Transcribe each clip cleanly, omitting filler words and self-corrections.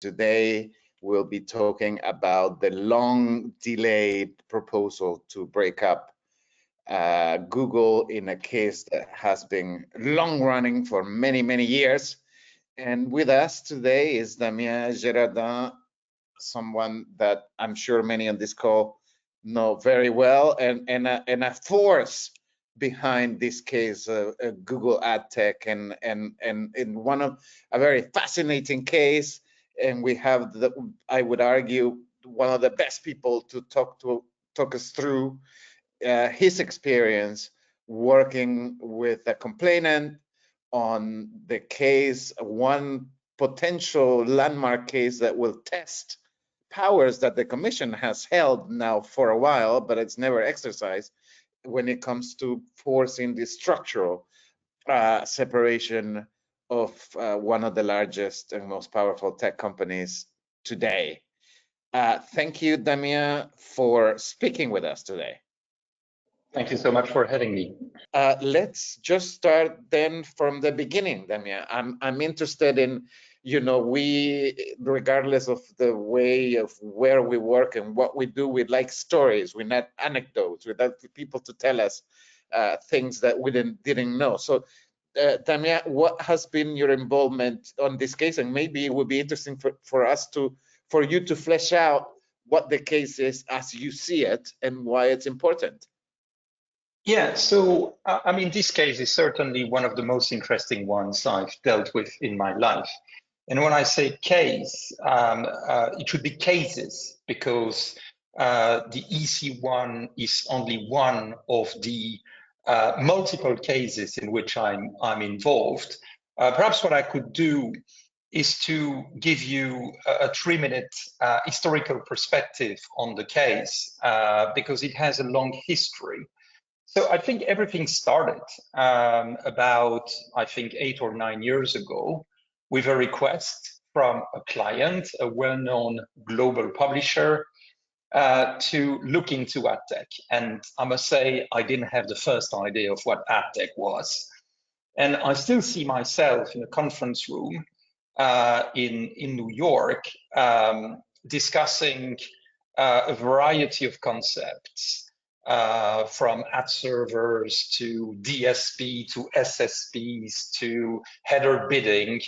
Today, we'll be talking about the long delayed proposal to break up Google in a case that has been long running for many, many years. And with us today is Damien Geradin, someone that I'm sure many on this call know very well, and a force behind this case, Google Adtech, and one of a very fascinating case. And we have I would argue, one of the best people to talk us through his experience working with a complainant on the case, one potential landmark case that will test powers that the commission has held now for a while, but it's never exercised when it comes to forcing the structural separation of one of the largest and most powerful tech companies today. Thank you, Damien, for speaking with us today. Thank you so much for having me. Let's just start then from the beginning, Damien. I'm interested in, we, regardless of the way of where we work and what we do, we like stories. We not anecdotes. We like people to tell us things that we didn't know. So, Damien, what has been your involvement on this case? And maybe it would be interesting for you to flesh out what the case is as you see it and why it's important. Yeah, so I mean, this case is certainly one of the most interesting ones I've dealt with in my life. And when I say case, it should be cases, because the EC one is only one of the multiple cases in which I'm involved. Perhaps what I could do is to give you a 3-minute historical perspective on the case, because it has a long history. So I think everything started about, I think, 8 or 9 years ago with a request from a client, a well-known global publisher, to look into Adtech. And I must say, I didn't have the first idea of what Adtech was. And I still see myself in a conference room in New York discussing a variety of concepts. From ad servers to DSP to SSPs to header bidding.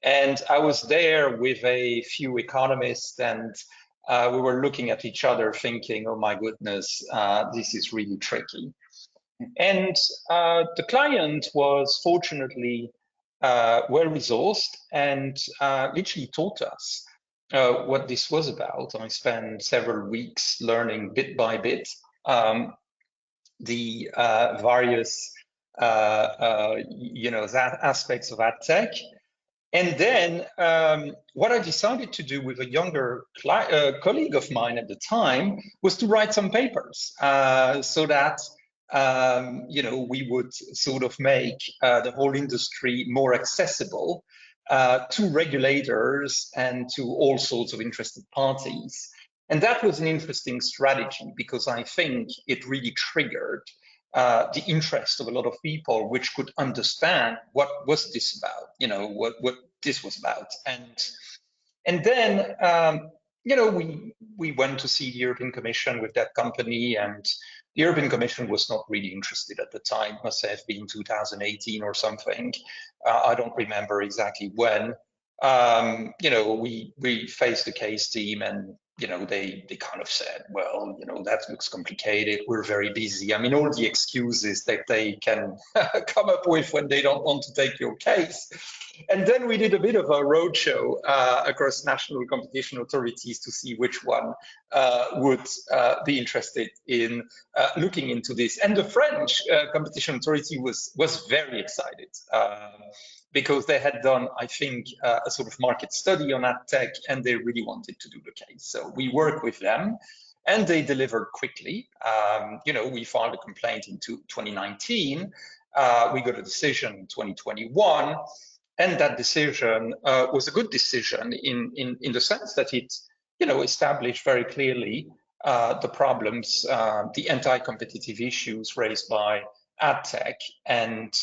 And I was there with a few economists, and we were looking at each other thinking, oh my goodness, this is really tricky. And the client was fortunately well-resourced and literally taught us what this was about. I spent several weeks learning bit by bit the various aspects of Adtech. And then what I decided to do with a younger colleague of mine at the time was to write some papers so that we would sort of make the whole industry more accessible to regulators and to all sorts of interested parties. And that was an interesting strategy, because I think it really triggered the interest of a lot of people, which could understand what was this about, what this was about. And then, we went to see the European Commission with that company, and the European Commission was not really interested at the time. It must have been 2018 or something. I don't remember exactly when. We faced the case team, and they kind of said, well, that looks complicated. We're very busy. I mean, all the excuses that they can come up with when they don't want to take your case. And then we did a bit of a roadshow across national competition authorities to see which one would be interested in looking into this. And the French competition authority was very excited. Because they had done, I think, a sort of market study on Adtech, and they really wanted to do the case. So we worked with them, and they delivered quickly. We filed a complaint in 2019. We got a decision in 2021, and that decision was a good decision in the sense that it, established very clearly the problems, the anti-competitive issues raised by Adtech, and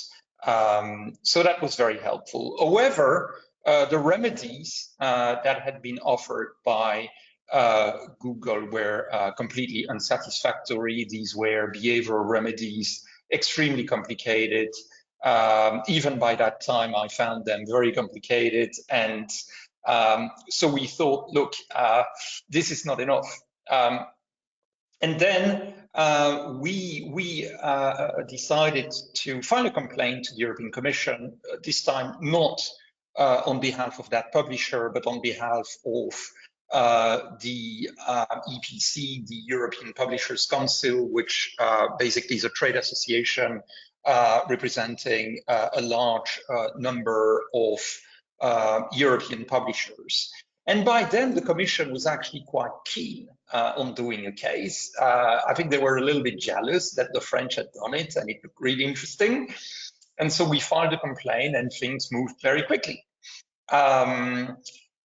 so that was very helpful. However, the remedies that had been offered by Google were completely unsatisfactory. These were behavioral remedies, extremely complicated. Even by that time, I found them very complicated. And so we thought, look, this is not enough. And then we decided to file a complaint to the European Commission, this time not on behalf of that publisher, but on behalf of the EPC, the European Publishers Council, which basically is a trade association representing a large number of European publishers. And by then, the Commission was actually quite keen on doing a case. I think they were a little bit jealous that the French had done it, and it looked really interesting. And so we filed a complaint, and things moved very quickly.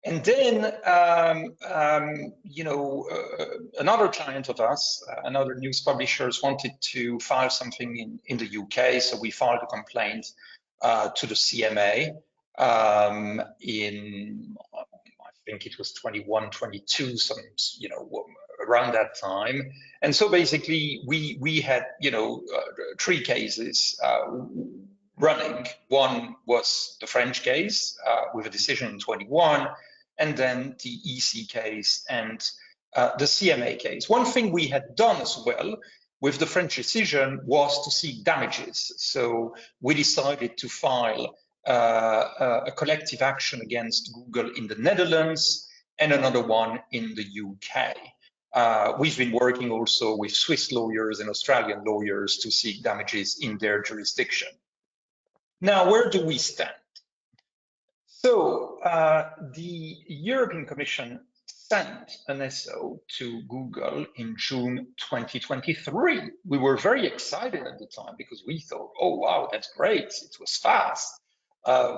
And then, another client of us, another news publishers, wanted to file something in the UK, so we filed a complaint to the CMA in, I think it was 21, 22, some, around that time. And so basically, we had, three cases running. One was the French case with a decision in 21, and then the EC case and the CMA case. One thing we had done as well with the French decision was to seek damages. So we decided to file a collective action against Google in the Netherlands and another one in the UK. We've been working also with Swiss lawyers and Australian lawyers to seek damages in their jurisdiction. Now, where do we stand? So the European Commission sent an SO to Google in June 2023. We were very excited at the time because we thought, oh, wow, that's great. It was fast.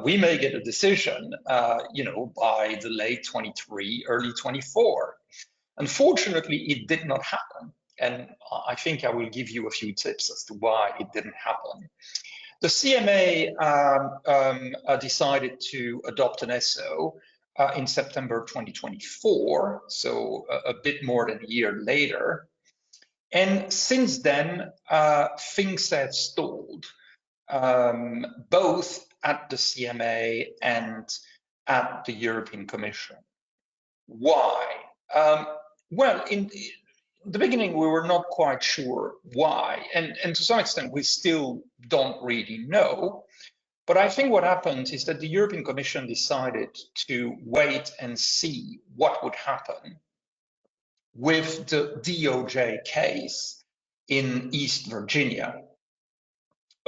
We may get a decision, by the late 23, early 24. Unfortunately, it did not happen. And I think I will give you a few tips as to why it didn't happen. The CMA decided to adopt an SO in September 2024, so a bit more than a year later. And since then, things have stalled, both at the CMA and at the European Commission. Why? Well, in the beginning, we were not quite sure why, and to some extent, we still don't really know. But I think what happened is that the European Commission decided to wait and see what would happen with the DOJ case in East Virginia,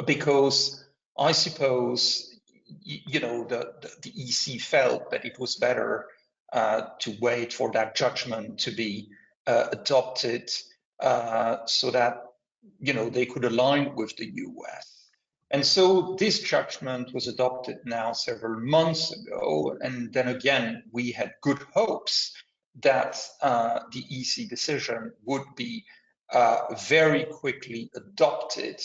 because I suppose, the EC felt that it was better to wait for that judgment to be adopted so that they could align with the US. And so this judgment was adopted now several months ago, and then again we had good hopes that the EC decision would be very quickly adopted,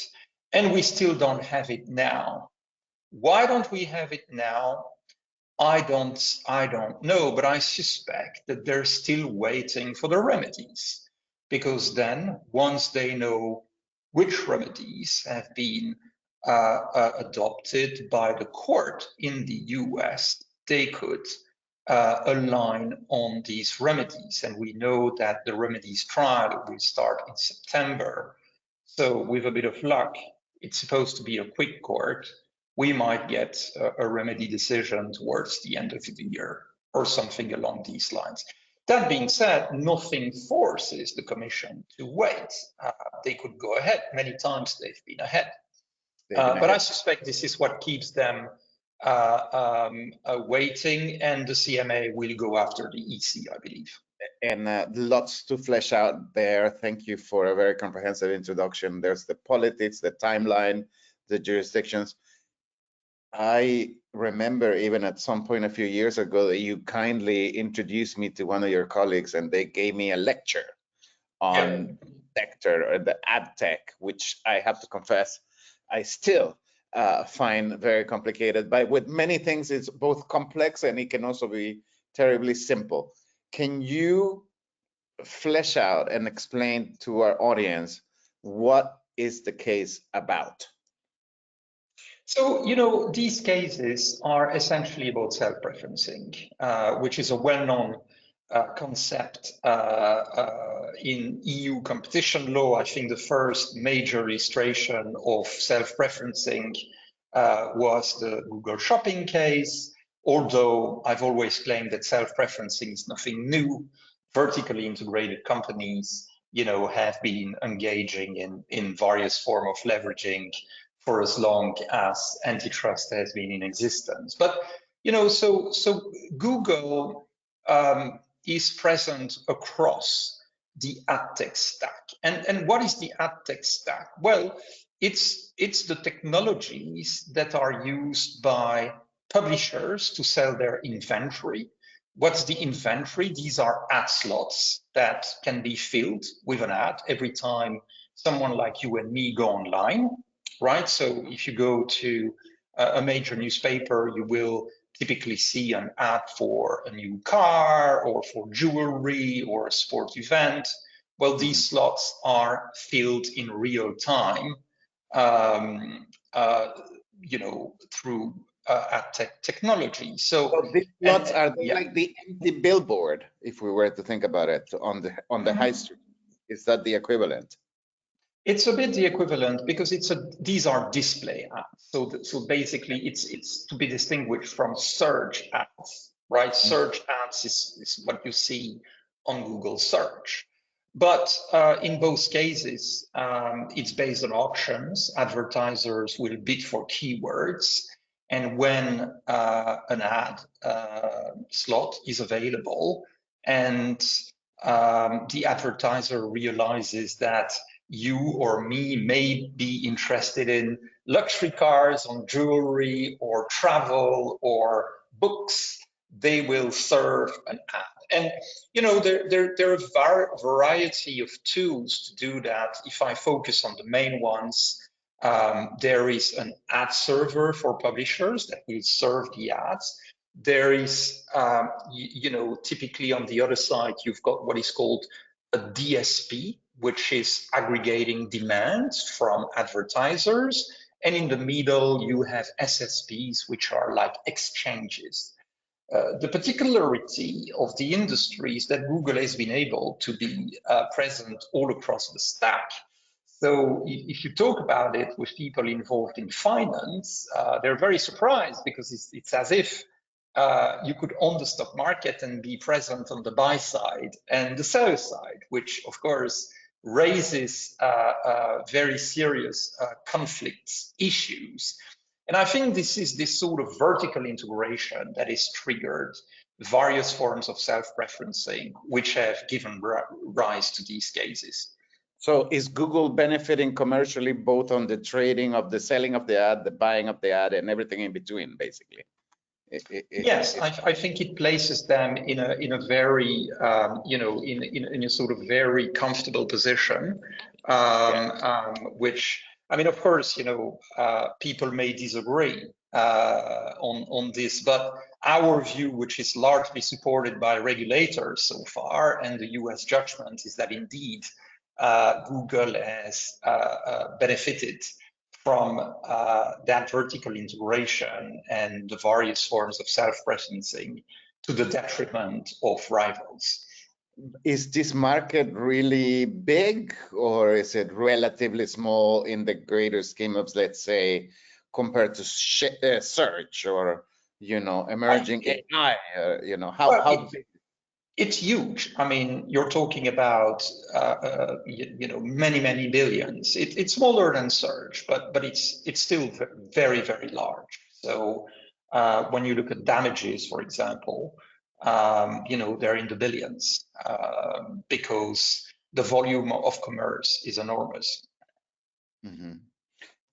and we still don't have it now. Why don't we have it now? I don't know, but I suspect that they're still waiting for the remedies, because then once they know which remedies have been adopted by the court in the US, they could align on these remedies. And we know that the remedies trial will start in September. So with a bit of luck, it's supposed to be a quick court. We might get a remedy decision towards the end of the year or something along these lines. That being said, nothing forces the Commission to wait. They could go ahead. Many times they've been ahead. But I suspect this is what keeps them waiting, and the CMA will go after the EC, I believe. And lots to flesh out there. Thank you for a very comprehensive introduction. There's the politics, the timeline, the jurisdictions. I remember even at some point a few years ago that you kindly introduced me to one of your colleagues, and they gave me a lecture on sector or the Adtech, which I have to confess, I still find very complicated. But with many things, it's both complex and it can also be terribly simple. Can you flesh out and explain to our audience what is the case about? So, these cases are essentially about self-preferencing, which is a well-known concept in EU competition law. I think the first major illustration of self-preferencing was the Google shopping case, although I've always claimed that self-preferencing is nothing new. Vertically integrated companies, have been engaging in various forms of leveraging for as long as antitrust has been in existence. But, so Google is present across the Adtech stack. And what is the Adtech stack? Well, it's the technologies that are used by publishers to sell their inventory. What's the inventory? These are ad slots that can be filled with an ad every time someone like you and me go online, right? So if you go to a major newspaper, you will typically see an ad for a new car or for jewelry or a sport event. Well, these slots are filled in real time, through Adtech technology. So these slots are like the empty billboard, if we were to think about it, on the high street. Is that the equivalent? It's a bit the equivalent because these are display ads. So basically, it's to be distinguished from search ads, right? Search ads is what you see on Google search. But in both cases, it's based on auctions. Advertisers will bid for keywords. And when an ad slot is available and the advertiser realizes that you or me may be interested in luxury cars, on jewelry, or travel, or books, they will serve an ad. And there are a variety of tools to do that. If I focus on the main ones, there is an ad server for publishers that will serve the ads. There is, typically on the other side, you've got what is called a DSP, which is aggregating demands from advertisers. And in the middle, you have SSPs, which are like exchanges. The particularity of the industry is that Google has been able to be present all across the stack. So if you talk about it with people involved in finance, they're very surprised because it's as if you could own the stock market and be present on the buy side and the sell side, which of course raises very serious conflicts issues. And I think this is this sort of vertical integration that is triggered various forms of self-preferencing, which have given rise to these cases. So is Google benefiting commercially both on the trading of the selling of the ad, the buying of the ad, and everything in between, basically? Yes, I think it places them in a very in a sort of very comfortable position, which, I mean, of course, people may disagree on this, but our view, which is largely supported by regulators so far, and the US judgment, is that indeed Google has benefited from that vertical integration and the various forms of self-preferencing to the detriment of rivals. Is this market really big, or is it relatively small in the greater scheme of, let's say, compared to search or, emerging AI? How big? It's huge. I mean, you're talking about many billions. It's smaller than search, but it's still very, very large. So when you look at damages, for example, they're in the billions because the volume of commerce is enormous. Mm-hmm.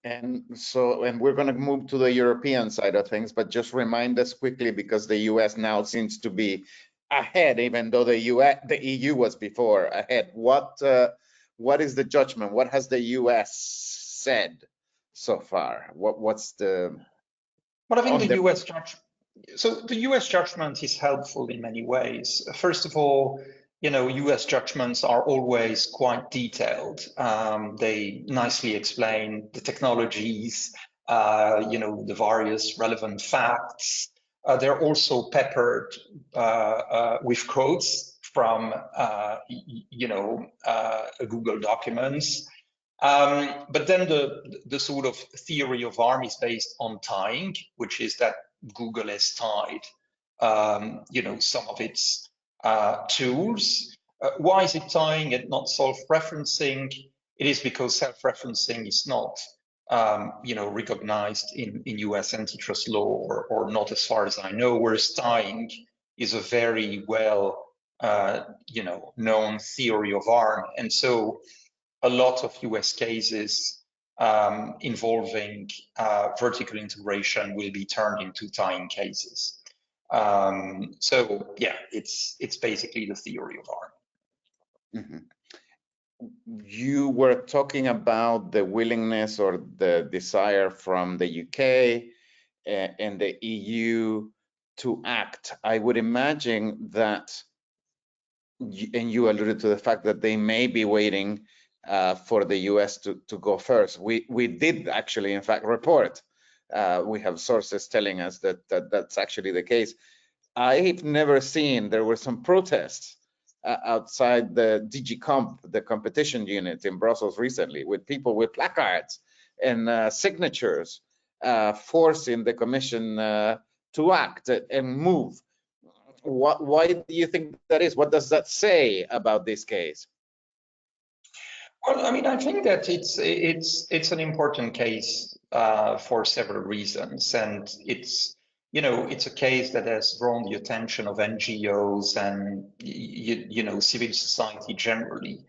And we're going to move to the European side of things, but just remind us quickly, because the US now seems to be ahead, even though the EU was before ahead. What is the judgment? What has the US said so far? What's the... Well, I think the US judge. So the US judgment is helpful in many ways. First of all, US judgments are always quite detailed. They nicely explain the technologies, the various relevant facts. They're also peppered with quotes from, Google documents. But then the sort of theory of harm is based on tying, which is that Google has tied, some of its tools. Why is it tying and not self-referencing? It is because self-referencing is not, recognized in US antitrust law, or not as far as I know, whereas tying is a very well, known theory of harm. And so a lot of US cases involving vertical integration will be turned into tying cases. So yeah, it's basically the theory of harm. Mm-hmm. You were talking about the willingness or the desire from the UK and the EU to act. I would imagine that, and you alluded to the fact that they may be waiting for the US to go first. We did actually, in fact, report. We have sources telling us that that's actually the case. I've never seen, there were some protests outside the DG Comp, the competition unit in Brussels recently, with people with placards and signatures forcing the Commission to act and move. Why do you think that is? What does that say about this case? Well, I mean, I think that it's an important case for several reasons, and it's a case that has drawn the attention of NGOs and civil society generally.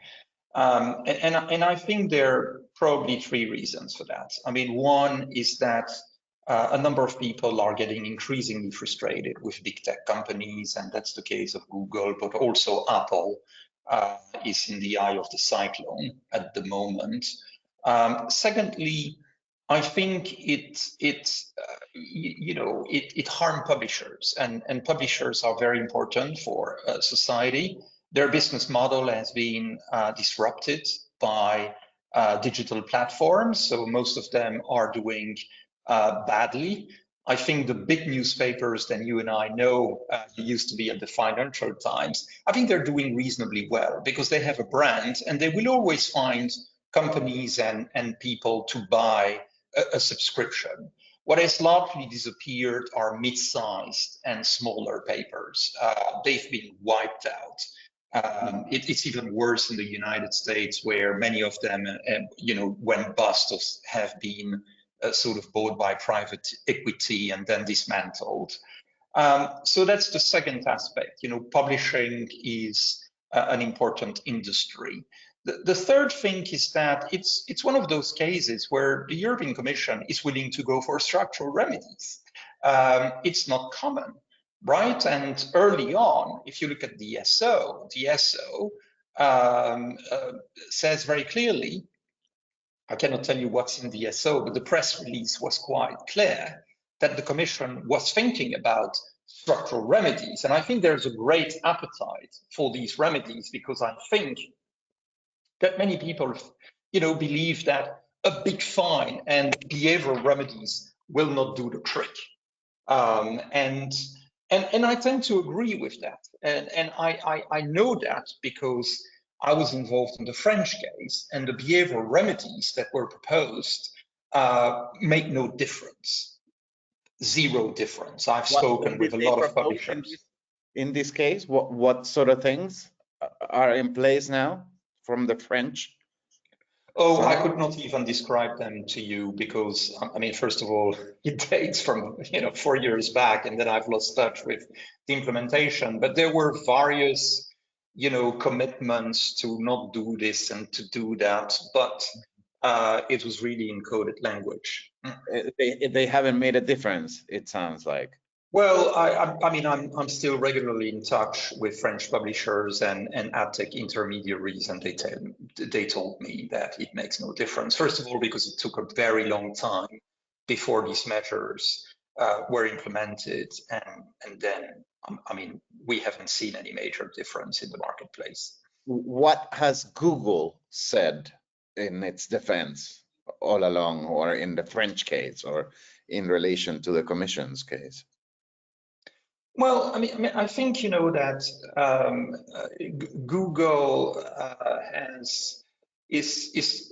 And I think there are probably three reasons for that. I mean, one is that a number of people are getting increasingly frustrated with big tech companies, and that's the case of Google, but also Apple is in the eye of the cyclone at the moment. Secondly, I think it harmed publishers, and publishers are very important for society. Their business model has been disrupted by digital platforms, so most of them are doing badly. I think the big newspapers that you and I know, used to be at the Financial Times, I think they're doing reasonably well because they have a brand and they will always find companies and people to buy a subscription. What has largely disappeared are mid-sized and smaller papers. They've been wiped out. It's even worse in the United States, where many of them, went bust or have been sort of bought by private equity and then dismantled. So that's the second aspect. Publishing is an important industry. The third thing is that it's one of those cases where the European Commission is willing to go for structural remedies. It's not common, right? And early on, if you look at the SO says very clearly, I cannot tell you what's in the SO, but the press release was quite clear that the Commission was thinking about structural remedies. And I think there's a great appetite for these remedies, because I think that many people, believe that a big fine and behavioral remedies will not do the trick. And I tend to agree with that. And I know that because I was involved in the French case, and the behavioral remedies that were proposed make no difference, zero difference. I've spoken with a lot of publishers. In this case, what sort of things are in place now from the French? Oh, I could not even describe them to you because, I mean, first of all, it dates from 4 years back, and then I've lost touch with the implementation. But there were various commitments to not do this and to do that, but it was really encoded language. They haven't made a difference, it sounds like. Well, I mean, I'm still regularly in touch with French publishers and Adtech intermediaries, and they told me that it makes no difference. First of all, because it took a very long time before these measures were implemented, and then I mean, we haven't seen any major difference in the marketplace. What has Google said in its defense all along, or in the French case, or in relation to the Commission's case? Well, I think you know that Google is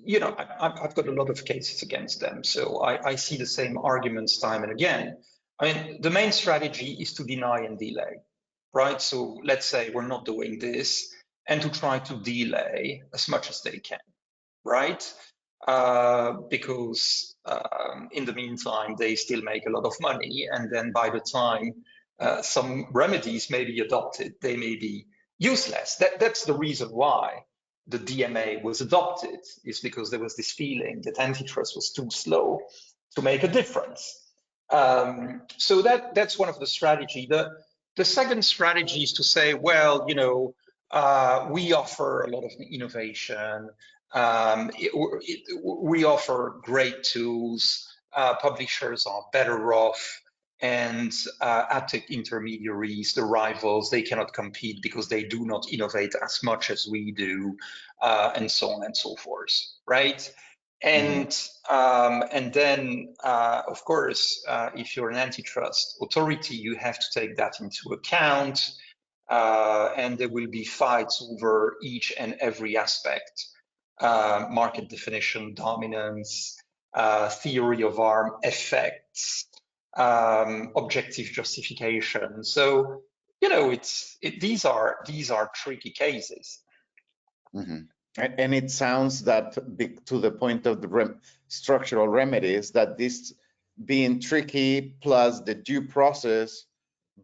you know I've got a lot of cases against them, so I see the same arguments time and again. I mean, the main strategy is to deny and delay, right? So let's say we're not doing this, and to try to delay as much as they can, right? Because in the meantime, they still make a lot of money. And then by the time some remedies may be adopted, they may be useless. That's the reason why the DMA was adopted, is because there was this feeling that antitrust was too slow to make a difference. So that's one of the strategy. The second strategy is to say, well, you know, we offer a lot of innovation. We offer great tools. Publishers are better off, and Adtech intermediaries, the rivals, they cannot compete because they do not innovate as much as we do, and so on and so forth, right? And then, of course, if you're an antitrust authority, you have to take that into account, and there will be fights over each and every aspect. Market definition, dominance, theory of harm, effects, objective justification. So, you know, these are tricky cases. And it sounds that, to the point of the structural remedies, that this being tricky plus the due process,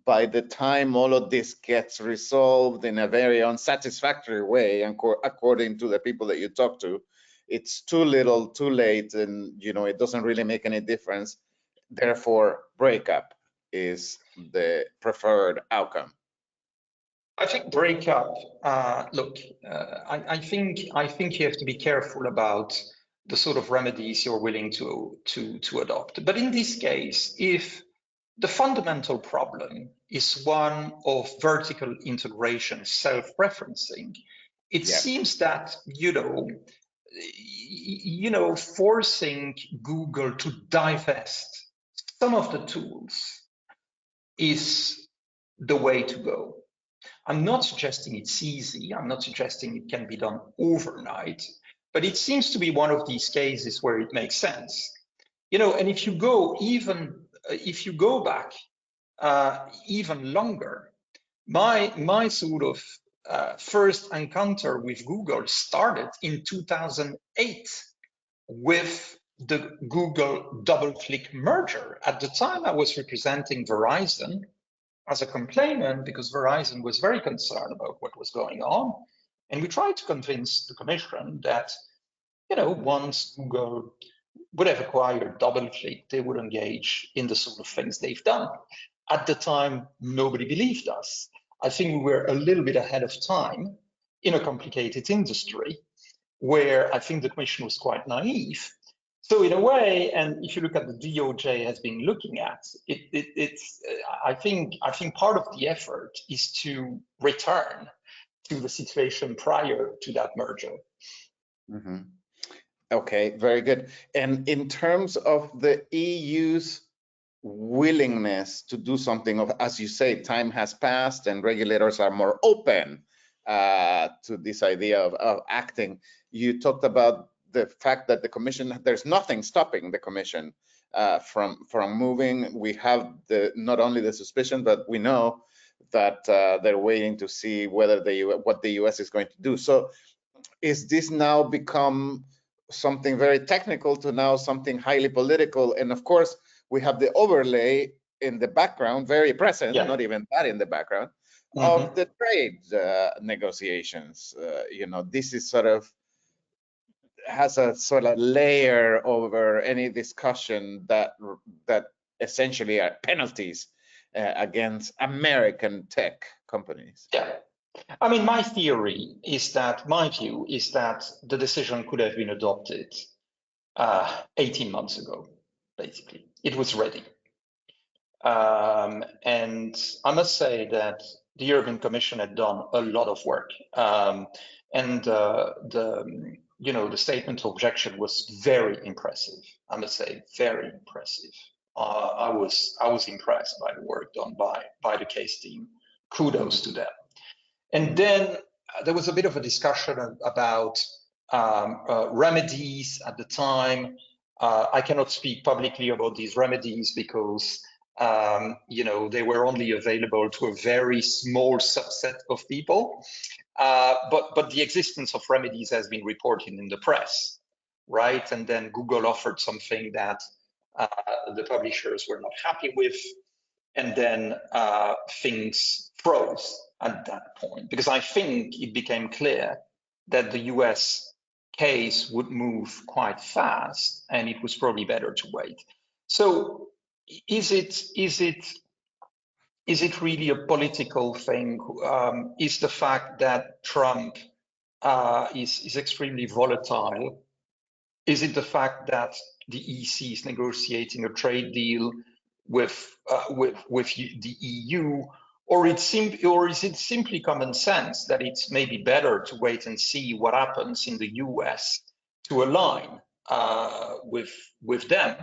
by the time all of this gets resolved in a very unsatisfactory way, and according to the people that you talk to, it's too little, too late, and you know it doesn't really make any difference. Therefore, breakup is the preferred outcome. I think breakup. Look, I think you have to be careful about the sort of remedies you're willing to adopt. But in this case, if the fundamental problem is one of vertical integration, self-referencing, it seems that forcing Google to divest some of the tools is the way to go. I'm not suggesting it's easy. I'm not suggesting it can be done overnight, but it seems to be one of these cases where it makes sense. You know, and if you go back even longer, my sort of first encounter with Google started in 2008 with the Google DoubleClick merger. At the time, I was representing Verizon as a complainant because Verizon was very concerned about what was going on. And we tried to convince the Commission that, you know, once Google would have acquired DoubleClick, they would engage in the sort of things they've done. At the time, nobody believed us. I think we were a little bit ahead of time in a complicated industry where I think the Commission was quite naive. So in a way, and if you look at the DOJ has been looking at, I think part of the effort is to return to the situation prior to that merger. Okay, very good. And in terms of the EU's willingness to do something, as you say, time has passed and regulators are more open to this idea of acting. You talked about the fact that the Commission, there's nothing stopping the Commission from moving. We have not only the suspicion, but we know that they're waiting to see whether what the US is going to do. So is this now become something very technical to now something highly political? And of course, we have the overlay in the background, very present, not even that in the background, of the trade negotiations. You know, this is sort of has a sort of layer over any discussion that essentially penalties against American tech companies. Yeah. I mean, my theory is that, my view is that the decision could have been adopted 18 months ago, basically. It was ready. And I must say that the European Commission had done a lot of work. And the statement of objection was very impressive. I must say, very impressive. I was impressed by the work done by the case team. Kudos to them. And then there was a bit of a discussion about remedies at the time. I cannot speak publicly about these remedies because they were only available to a very small subset of people. But the existence of remedies has been reported in the press, right? And then Google offered something that the publishers were not happy with, and then things froze at that point, because I think it became clear that the US case would move quite fast, and it was probably better to wait. So is it really a political thing? Is the fact that Trump is extremely volatile? Is it the fact that the EC is negotiating a trade deal with the EU, or is it simply common sense that it's maybe better to wait and see what happens in the US to align with them?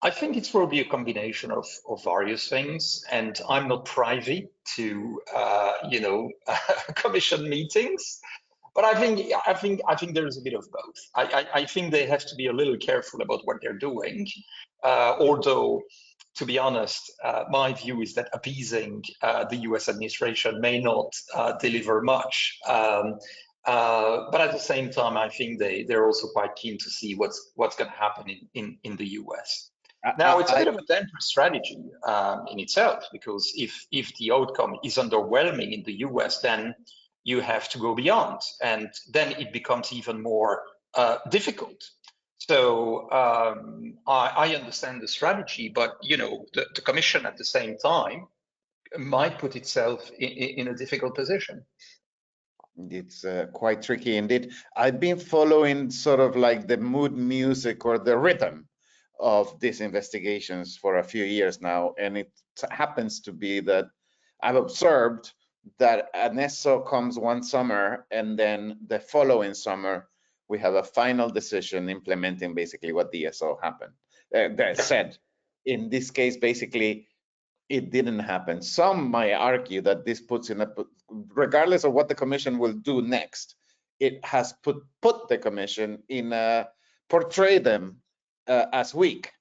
I think it's probably a combination of various things, and I'm not privy to commission meetings, but I think there is a bit of both. I think they have to be a little careful about what they're doing, although, to be honest, my view is that appeasing the US administration may not deliver much. But at the same time, I think they're also quite keen to see what's going to happen in the US. Now, it's a bit of a dangerous strategy in itself, because if the outcome is underwhelming in the US, then you have to go beyond, and then it becomes even more difficult. So I understand the strategy, but the Commission at the same time might put itself in a difficult position. It's quite tricky indeed. I've been following sort of like the mood music or the rhythm of these investigations for a few years now, and it happens to be that I've observed that an ESO comes one summer, and then the following summer we have a final decision implementing basically what the ESO said. In this case, basically, it didn't happen. Some might argue that this puts in regardless of what the Commission will do next, it has put the Commission in portray them as weak.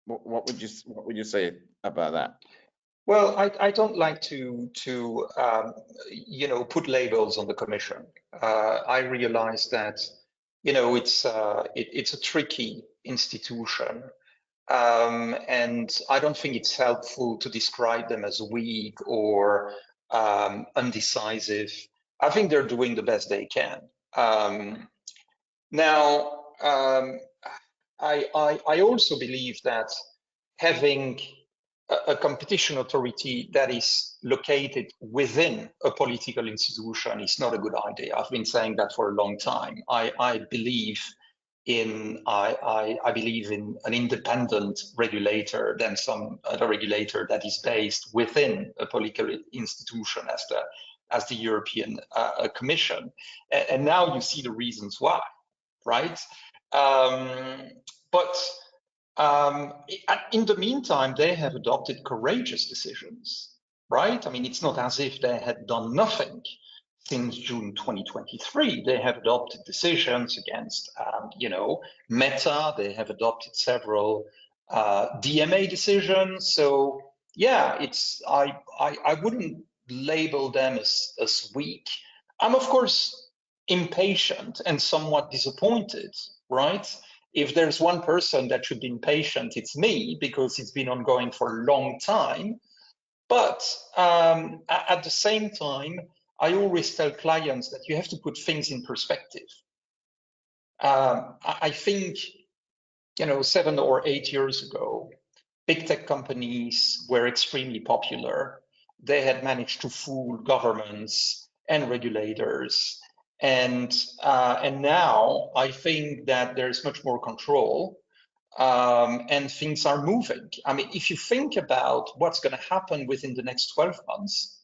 What would you say about that? Well, I don't like to put labels on the Commission. I realize that it's a tricky institution, and I don't think it's helpful to describe them as weak or undecisive. I think they're doing the best they can. Now, I also believe that having a competition authority that is located within a political institution is not a good idea. I've been saying that for a long time. I believe in an independent regulator than some other regulator that is based within a political institution as the European Commission. And now you see the reasons why, right? But in the meantime, they have adopted courageous decisions, right? I mean, it's not as if they had done nothing since June 2023. They have adopted decisions against, Meta. They have adopted several DMA decisions. So yeah, I wouldn't label them as weak. I'm of course impatient and somewhat disappointed, right? If there's one person that should be impatient, it's me, because it's been ongoing for a long time. But at the same time, I always tell clients that you have to put things in perspective. I think 7 or 8 years ago, big tech companies were extremely popular. They had managed to fool governments and regulators. And now I think that there's much more control and things are moving. I mean, if you think about what's going to happen within the next 12 months,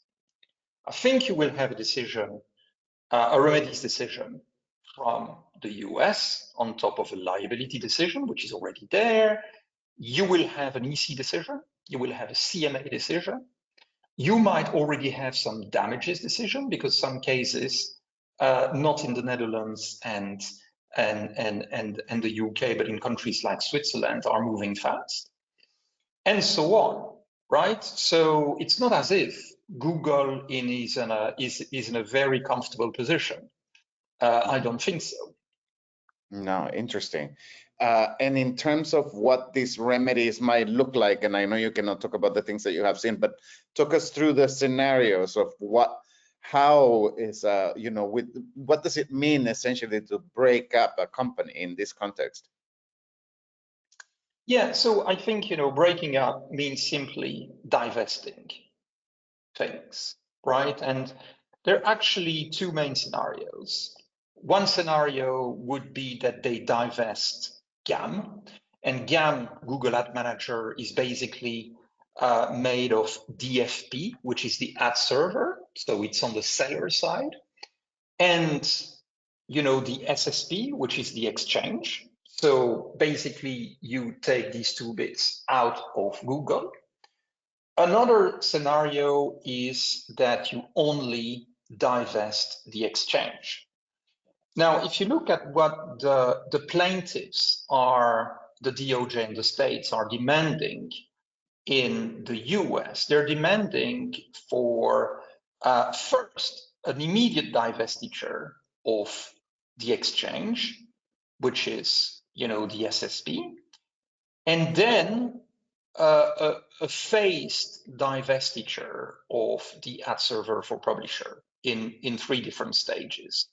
I think you will have a decision, a remedies decision from the US on top of a liability decision, which is already there. You will have an EC decision. You will have a CMA decision. You might already have some damages decision because some cases, not in the Netherlands and the UK, but in countries like Switzerland, are moving fast, and so on, right? So it's not as if Google is in a very comfortable position. I don't think so. No, interesting. And in terms of what these remedies might look like, and I know you cannot talk about the things that you have seen, but talk us through the scenarios of how is, what does it mean essentially to break up a company in this context? Yeah, so I think, breaking up means simply divesting things, right? And there are actually two main scenarios. One scenario would be that they divest GAM, and GAM, Google Ad Manager, is basically made of DFP, which is the ad server, so it's on the seller side, and the SSP, which is the exchange. So basically, you take these two bits out of Google. Another scenario is that you only divest the exchange. Now, if you look at what the plaintiffs are, the DOJ and the states are demanding in the US, they're demanding for first an immediate divestiture of the exchange, which is the SSP, and then a phased divestiture of the ad server for publisher in 3 different stages.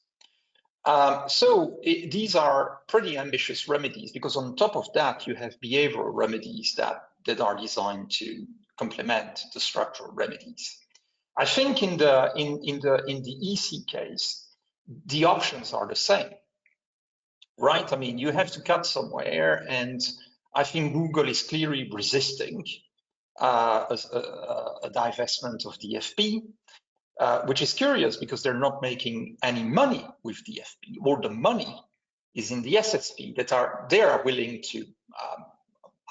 These are pretty ambitious remedies because on top of that, you have behavioral remedies that are designed to complement the structural remedies. I think in the EC case, the options are the same, right? I mean, you have to cut somewhere, and I think Google is clearly resisting a divestment of DFP, which is curious because they're not making any money with DFP, or the money is in the SSP they are willing to,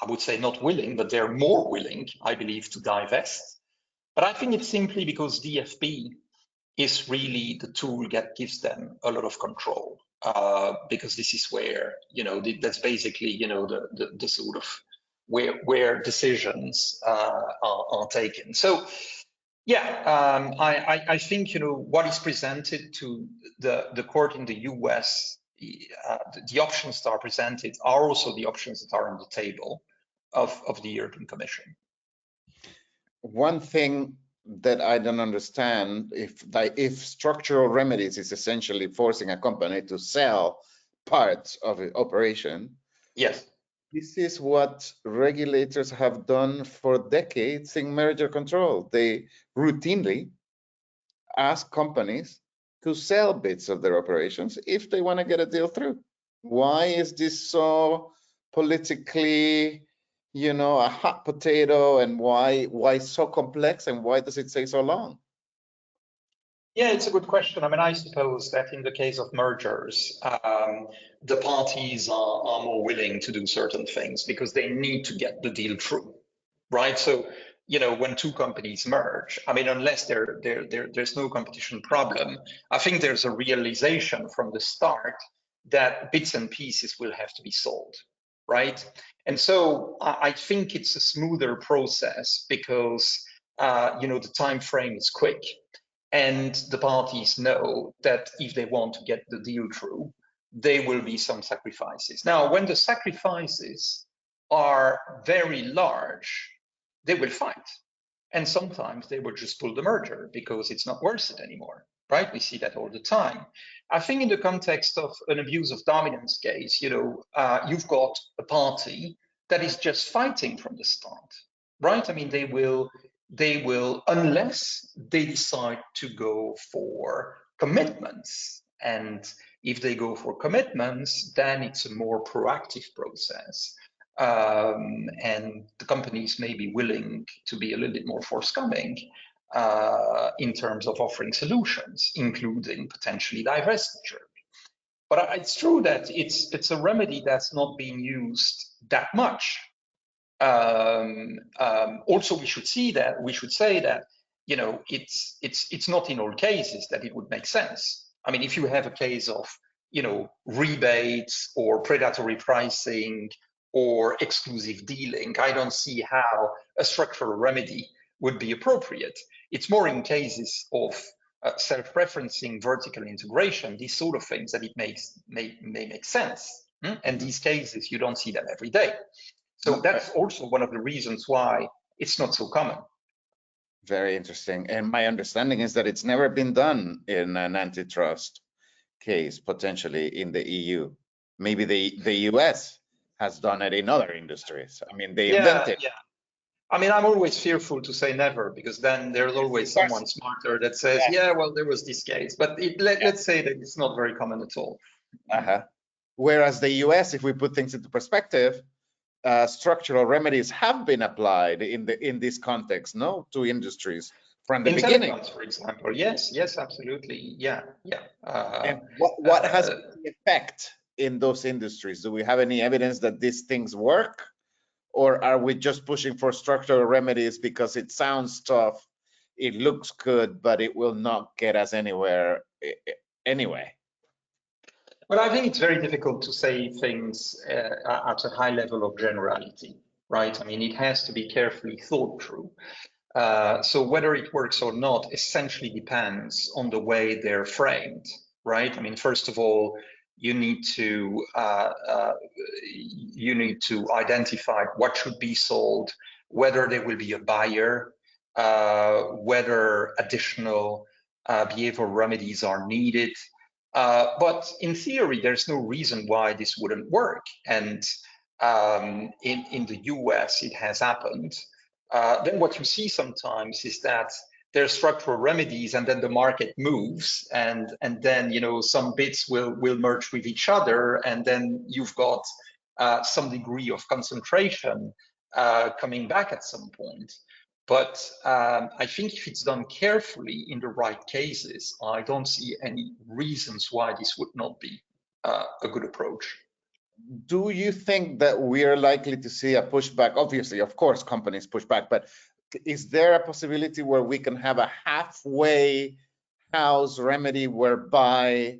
I would say not willing, but they're more willing, I believe, to divest. But I think it's simply because DFP is really the tool that gives them a lot of control, because this is where, that's basically, the sort of where decisions are taken. So, yeah, I think, what is presented to the court in the US, the options that are presented are also the options that are on the table of the European Commission. One thing that I don't understand, if structural remedies is essentially forcing a company to sell parts of its operation. Yes. This is what regulators have done for decades in merger control. They routinely ask companies to sell bits of their operations if they want to get a deal through. Why is this so politically, a hot potato, and why so complex, and why does it take so long? Yeah, it's a good question. I mean, I suppose that in the case of mergers, the parties are more willing to do certain things because they need to get the deal through, right? So, when two companies merge, I mean, unless there's no competition problem, I think there's a realization from the start that bits and pieces will have to be sold, right? And so I think it's a smoother process because, the time frame is quick. And the parties know that if they want to get the deal through, there will be some sacrifices. Now, when the sacrifices are very large, they will fight. And sometimes they will just pull the merger because it's not worth it anymore. right? We see that all the time. I think in the context of an abuse of dominance case, you've got a party that is just fighting from the start, right? I mean, they will, unless they decide to go for commitments. And if they go for commitments, then it's a more proactive process. And the companies may be willing to be a little bit more forthcoming in terms of offering solutions, including potentially divestiture. But it's true that it's a remedy that's not being used that much. Also, we should say that it's not in all cases that it would make sense. I mean, if you have a case of rebates or predatory pricing or exclusive dealing, I don't see how a structural remedy would be appropriate. It's more in cases of self-referencing, vertical integration, these sort of things that it may make sense. And these cases, you don't see them every day. So that's also one of the reasons why it's not so common. Very interesting. And my understanding is that it's never been done in an antitrust case, potentially in the EU. Maybe the US has done it in other industries. I mean, they invented. Yeah. I mean, I'm always fearful to say never, because then there's always someone smarter that says, yeah, well, there was this case. But let's say that it's not very common at all. Whereas the US, if we put things into perspective, structural remedies have been applied in this context, no, to industries from the beginning. Telecoms, for example, yes, absolutely, yeah. And what has been the effect in those industries? Do we have any evidence that these things work, or are we just pushing for structural remedies because it sounds tough, it looks good, but it will not get us anywhere anyway? Well, I think it's very difficult to say things at a high level of generality, right? I mean, it has to be carefully thought through. So whether it works or not essentially depends on the way they're framed, right? I mean, first of all, you need to identify what should be sold, whether there will be a buyer, whether additional behavioral remedies are needed. But in theory, there's no reason why this wouldn't work. And in the US, it has happened. Then what you see sometimes is that there's structural remedies, and then the market moves, and then some bits will merge with each other, and then you've got some degree of concentration coming back at some point. But I think if it's done carefully in the right cases, I don't see any reasons why this would not be a good approach. Do you think that we are likely to see a pushback? Obviously, of course, companies push back, but is there a possibility where we can have a halfway house remedy whereby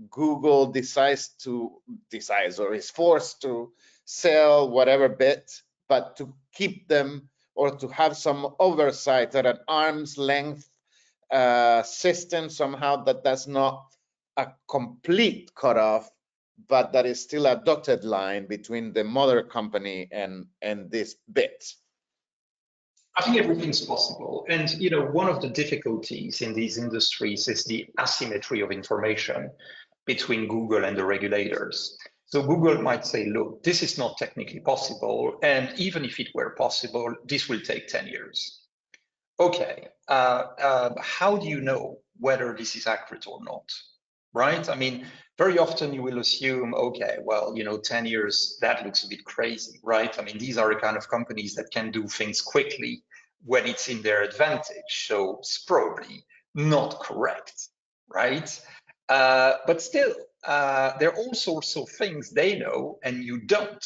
Google decides or is forced to sell whatever bit, but to keep them or to have some oversight at an arm's length system somehow that does not a complete cutoff, but that is still a dotted line between the mother company and this bit? I think everything's possible. And, one of the difficulties in these industries is the asymmetry of information between Google and the regulators. So Google might say, look, this is not technically possible. And even if it were possible, this will take 10 years. Okay, how do you know whether this is accurate or not? Right? I mean, very often you will assume, okay, well, 10 years, that looks a bit crazy, right? I mean, these are the kind of companies that can do things quickly when it's in their advantage. So it's probably not correct, right? But still, there are all sorts of things they know and you don't.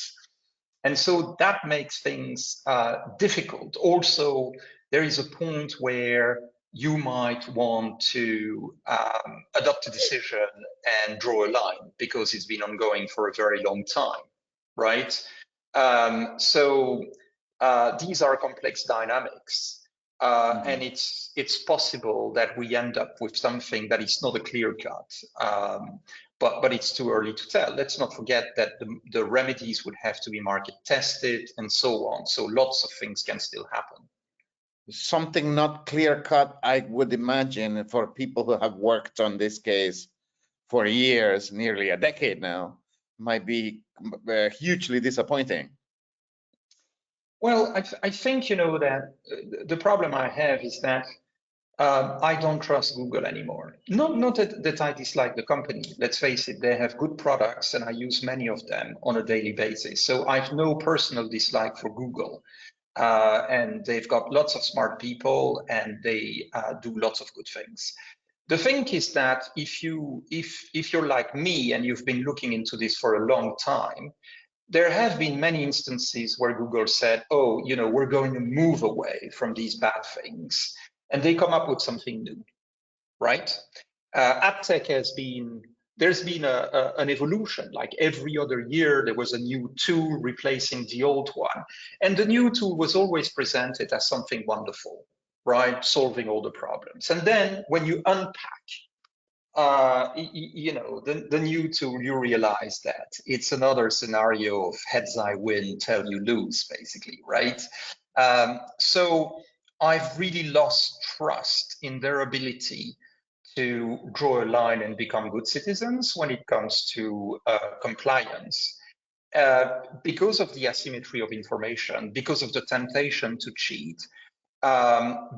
And so that makes things difficult. Also, there is a point where you might want to adopt a decision and draw a line because it's been ongoing for a very long time, right? So these are complex dynamics. And it's possible that we end up with something that is not a clear cut, but it's too early to tell. Let's not forget that the remedies would have to be market tested and so on. So lots of things can still happen. something not clear cut, I would imagine, for people who have worked on this case for years, nearly a decade now, might be hugely disappointing. Well, I think, you know, that the problem I have is that I don't trust Google anymore. Not that I dislike the company. Let's face it, they have good products and I use many of them on a daily basis. So I've no personal dislike for Google. And they've got lots of smart people and they do lots of good things. The thing is that if you're like me and you've been looking into this for a long time, there have been many instances where Google said, oh, you know, we're going to move away from these bad things. And they come up with something new, right? Adtech there's been an evolution. Like every other year, there was a new tool replacing the old one. And the new tool was always presented as something wonderful, right? Solving all the problems. And then when you unpack you know, the new tool, you realize that it's another scenario of heads I win, tail you lose, basically, right? So I've really lost trust in their ability to draw a line and become good citizens when it comes to compliance. Because of the asymmetry of information, because of the temptation to cheat,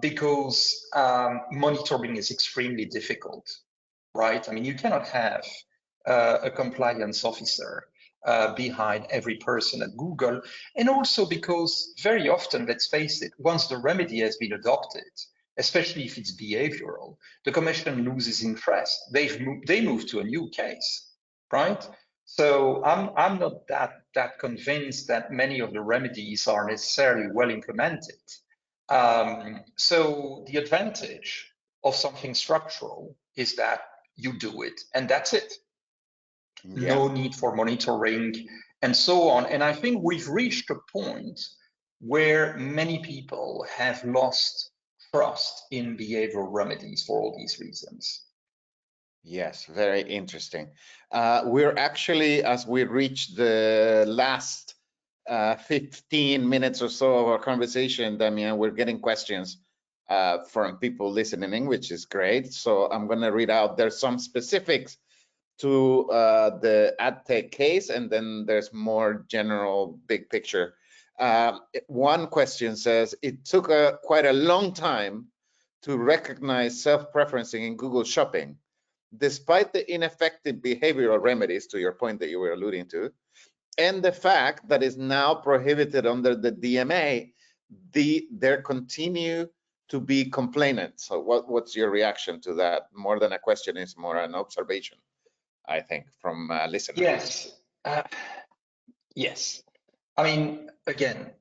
because monitoring is extremely difficult, right? I mean, you cannot have a compliance officer behind every person at Google. And also because very often, let's face it, once the remedy has been adopted, especially if it's behavioral, the commission loses interest. They move to a new case, right? So I'm not that convinced that many of the remedies are necessarily well implemented. So the advantage of something structural is that you do it and that's it. Yeah. No need for monitoring and so on. And I think we've reached a point where many people have lost trust in behavioral remedies for all these reasons. Yes, very interesting. We're actually, as we reach the last 15 minutes or so of our conversation, Damien, we're getting questions from people listening, which is great. So I'm going to read out. There's some specifics to the Adtech case, and then there's more general big picture. One question says, it took quite a long time to recognize self-preferencing in Google Shopping. Despite the ineffective behavioral remedies, to your point that you were alluding to, and the fact that is now prohibited under the DMA, there continue to be complainants. So what's your reaction to that? More than a question, is more an observation, I think, from listeners. Yes. Yes. I mean, again,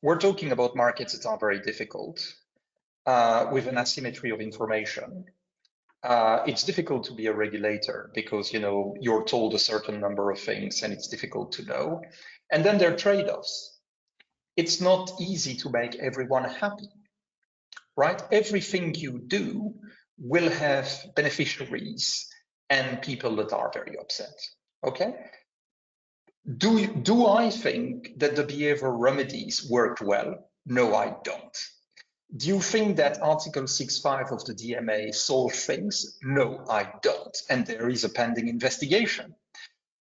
we're talking about markets that are very difficult with an asymmetry of information. It's difficult to be a regulator because, you know, you're told a certain number of things and it's difficult to know. And then there are trade-offs. It's not easy to make everyone happy, right? Everything you do will have beneficiaries and people that are very upset, okay? Do I think that the behavioral remedies worked well? No, I don't. Do you think that Article 6.5 of the DMA solved things? No, I don't. And there is a pending investigation.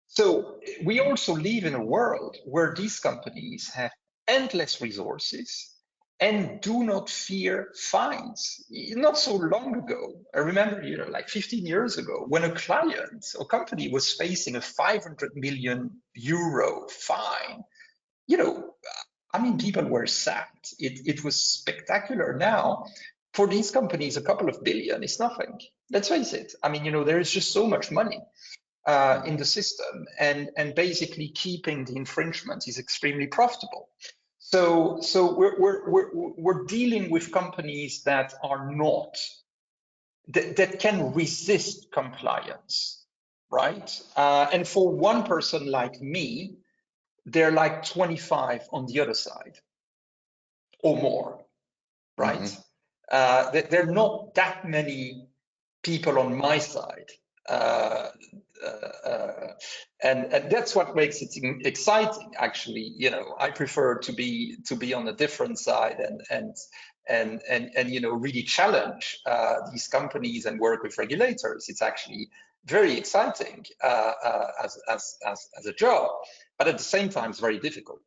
So we also live in a world where these companies have endless resources and do not fear fines. Not so long ago, I remember, you know, like 15 years ago, when a client or company was facing a 500 million euro fine, you know, I mean, people were sacked. It was spectacular. Now, for these companies, a couple of billion is nothing. Let's face it. I mean, you know, there is just so much money in the system, and basically keeping the infringement is extremely profitable. So we're dealing with companies that are not that can resist compliance, right? And for one person like me, they're like 25 on the other side or more, right? Mm-hmm. There are not that many people on my side. And that's what makes it exciting, actually. You know, I prefer to be on a different side and really challenge these companies and work with regulators. It's actually very exciting as a job, but at the same time, it's very difficult,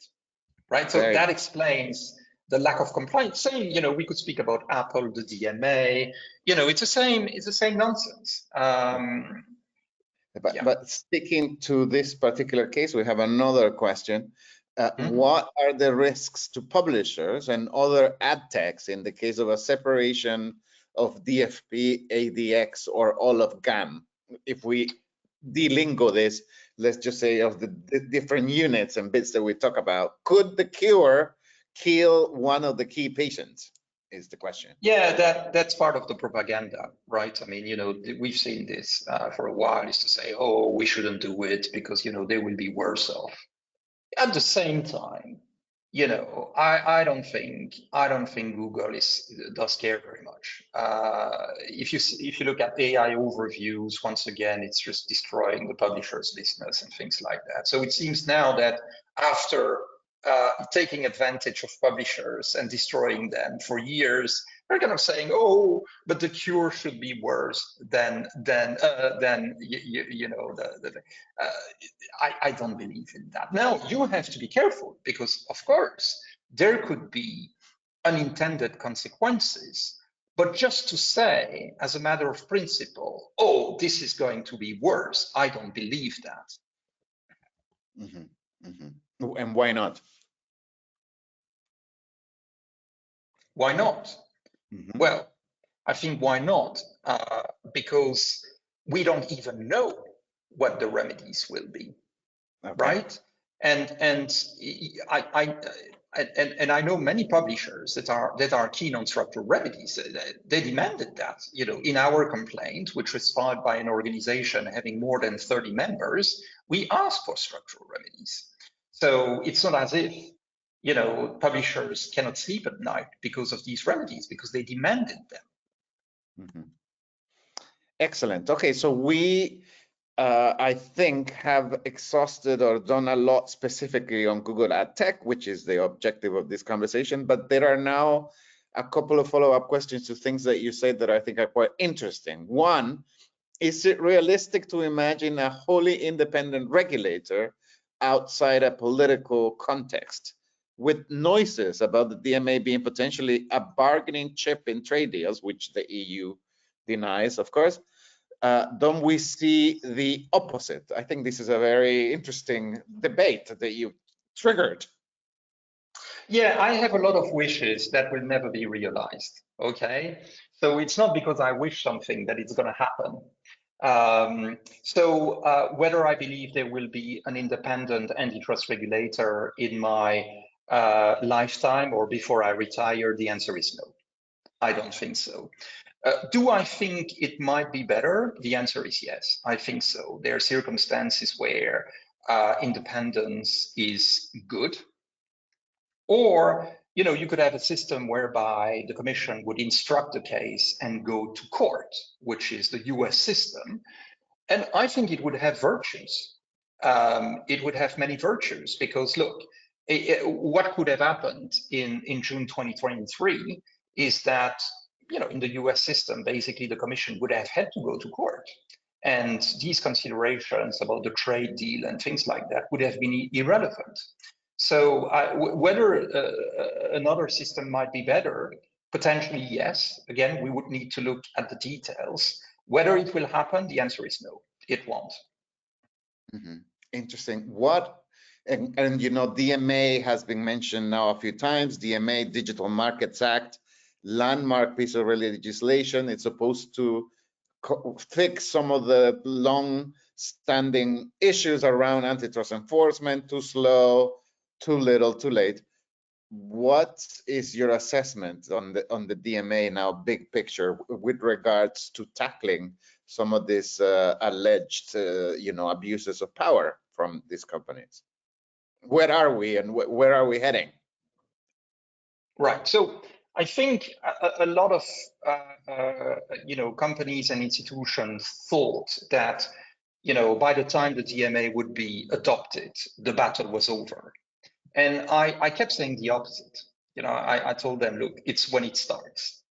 right? So that explains the lack of compliance. Same, we could speak about Apple, the DMA. It's the same nonsense. But sticking to this particular case, we have another question. What are the risks to publishers and other ad techs in the case of a separation of DFP, ADX, or all of GAM? If we delingo this, let's just say of the different units and bits that we talk about, could the cure kill one of the key patients? Is the question. Yeah, that's part of the propaganda, right? I mean, we've seen this for a while, is to say, oh, we shouldn't do it because, they will be worse off. At the same time, I don't think Google does care very much. If you look at AI overviews, once again, it's just destroying the publisher's business and things like that. So it seems now that after taking advantage of publishers and destroying them for years, they're kind of saying, "Oh, but the cure should be worse than I don't believe in that." Now you have to be careful because, of course, there could be unintended consequences. But just to say, as a matter of principle, "Oh, this is going to be worse," I don't believe that. And why not? Why not? Well, I think why not? Because we don't even know what the remedies will be, right? And I know many publishers that are keen on structural remedies. They demanded that, in our complaint, which was filed by an organization having more than 30 members, we asked for structural remedies. So it's not as if publishers cannot sleep at night because of these remedies, because they demanded them. Excellent. Okay, so we, I think, have exhausted or done a lot specifically on Google Adtech, which is the objective of this conversation. But there are now a couple of follow-up questions to things that you said that I think are quite interesting. One, is it realistic to imagine a wholly independent regulator outside a political context, with noises about the DMA being potentially a bargaining chip in trade deals, which the EU denies, of course? Don't we see the opposite? I think this is a very interesting debate that you triggered. Yeah, I have a lot of wishes that will never be realized, okay? So it's not because I wish something that it's going to happen. Whether I believe there will be an independent antitrust regulator in my lifetime or before I retire, the answer is no. I don't think so. Do I think it might be better? The answer is yes, I think so. There are circumstances where independence is good. Or, you could have a system whereby the commission would instruct the case and go to court, which is the US system. And I think it would have virtues. It would have many virtues because, look, what could have happened in June 2023 is that, in the US system, basically the commission would have had to go to court. And these considerations about the trade deal and things like that would have been irrelevant. So whether another system might be better, potentially yes. Again, we would need to look at the details. Whether it will happen, the answer is no, it won't. Interesting. And DMA has been mentioned now a few times. DMA, Digital Markets Act, landmark piece of legislation. It's supposed to fix some of the long-standing issues around antitrust enforcement, too slow, too little, too late. What is your assessment on the DMA now, big picture, with regards to tackling some of these alleged, abuses of power from these companies? Where are we, and where are we heading? Right. So I think a lot of companies and institutions thought that by the time the DMA would be adopted, the battle was over. And I kept saying the opposite. You know, I told them, look, it's when it starts.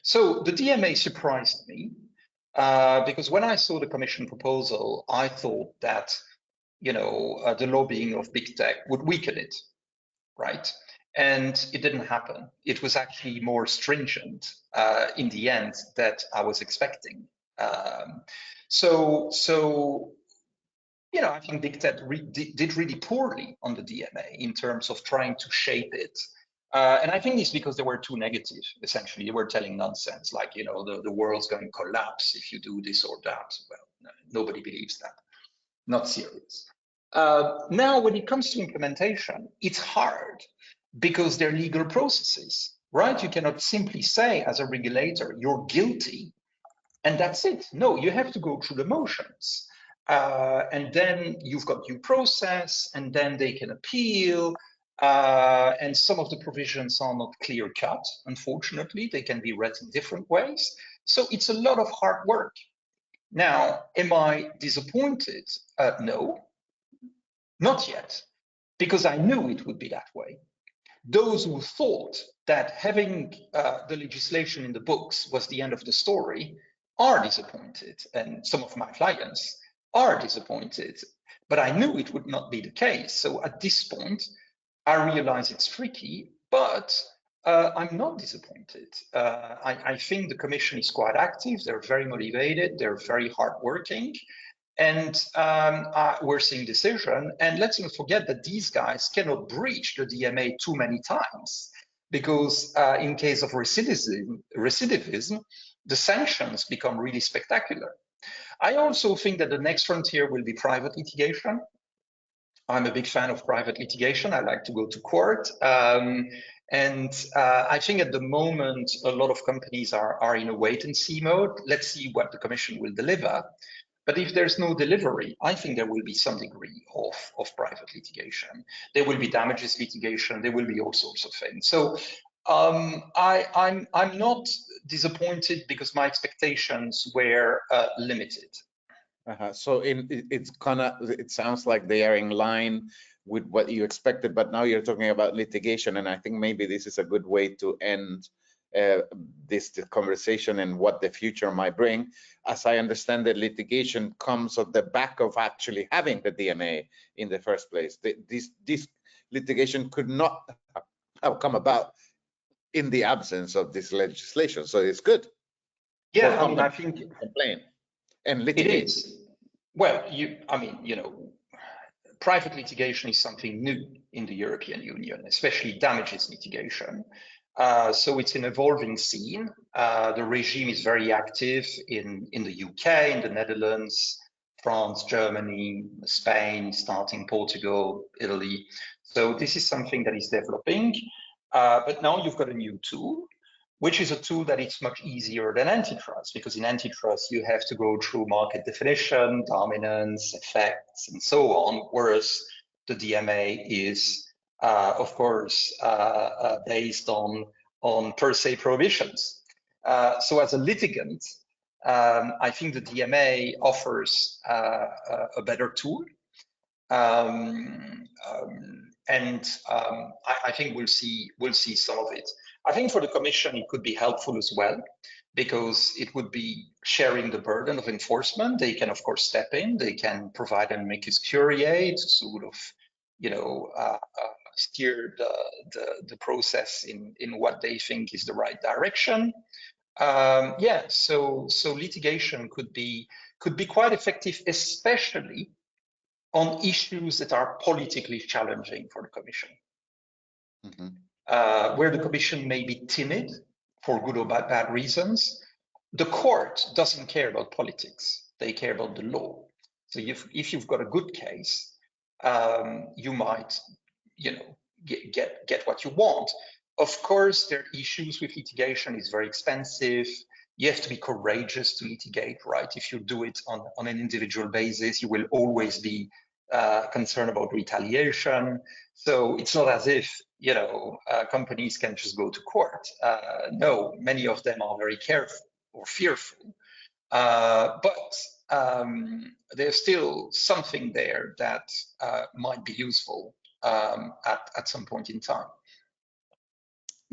So the DMA surprised me because when I saw the Commission proposal, I thought that, you know, the lobbying of big tech would weaken it, right? And it didn't happen. It was actually more stringent in the end that I was expecting. So you know, I think big tech did really poorly on the DMA in terms of trying to shape it. And I think it's because they were too negative, essentially. They were telling nonsense, like, you know, the world's going to collapse if you do this or that. Well, no, nobody believes that. Not serious. Now, when it comes to implementation, it's hard because they're legal processes, right? You cannot simply say as a regulator, you're guilty, and that's it. No, you have to go through the motions. And then you've got due process, and then they can appeal. And some of the provisions are not clear cut, unfortunately. They can be read in different ways. So it's a lot of hard work. Now, am I disappointed? No, not yet, because I knew it would be that way. Those who thought that having the legislation in the books was the end of the story are disappointed, and some of my clients are disappointed. But I knew it would not be the case. So at this point, I realize it's tricky, but I'm not disappointed. I think the Commission is quite active. They're very motivated. They're very hardworking. And we're seeing decision. And let's not forget that these guys cannot breach the DMA too many times, because in case of recidivism, the sanctions become really spectacular. I also think that the next frontier will be private litigation. I'm a big fan of private litigation. I like to go to court. And I think at the moment, a lot of companies are in a wait and see mode. Let's see what the Commission will deliver. But if there's no delivery, I think there will be some degree of private litigation. There will be damages litigation. There will be all sorts of things. So I'm not disappointed because my expectations were limited. So it sounds like they are in line with what you expected, but now you're talking about litigation, and I think maybe this is a good way to end this conversation and what the future might bring. As I understand that litigation comes on the back of actually having the DMA in the first place. This litigation could not have come about in the absence of this legislation, so it's good. Yeah, I mean, I think complain and litigate. It is. Well, you know, private litigation is something new in the European Union, especially damages litigation. So it's an evolving scene. The regime is very active in the UK, in the Netherlands, France, Germany, Spain, starting Portugal, Italy. So this is something that is developing. But now you've got a new tool, which is a tool that is much easier than antitrust, because in antitrust, you have to go through market definition, dominance, effects, and so on, whereas the DMA is, of course, based on per se prohibitions. So as a litigant, I think the DMA offers a better tool. I think we'll see some of it. I think for the Commission, it could be helpful as well, because it would be sharing the burden of enforcement. They can, of course, step in. They can provide an amicus curiae to sort of, you know, steer the process in what they think is the right direction. Yeah, so litigation could be quite effective, especially on issues that are politically challenging for the Commission. Where the Commission may be timid for good or bad reasons, the court doesn't care about politics. They care about the law. So if you've got a good case, you might, you know, get what you want. Of course, there are issues with litigation. It's very expensive. You have to be courageous to litigate, right? If you do it on an individual basis, you will always be concerned about retaliation. So it's not as if, you know, companies can just go to court. No, many of them are very careful or fearful. But there's still something there that might be useful at some point in time.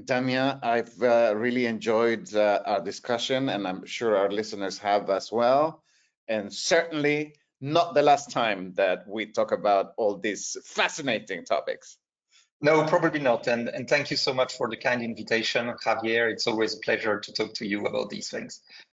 Damien, I've really enjoyed our discussion, and I'm sure our listeners have as well. And certainly not the last time that we talk about all these fascinating topics. No, probably not. And thank you so much for the kind invitation, Javier. It's always a pleasure to talk to you about these things.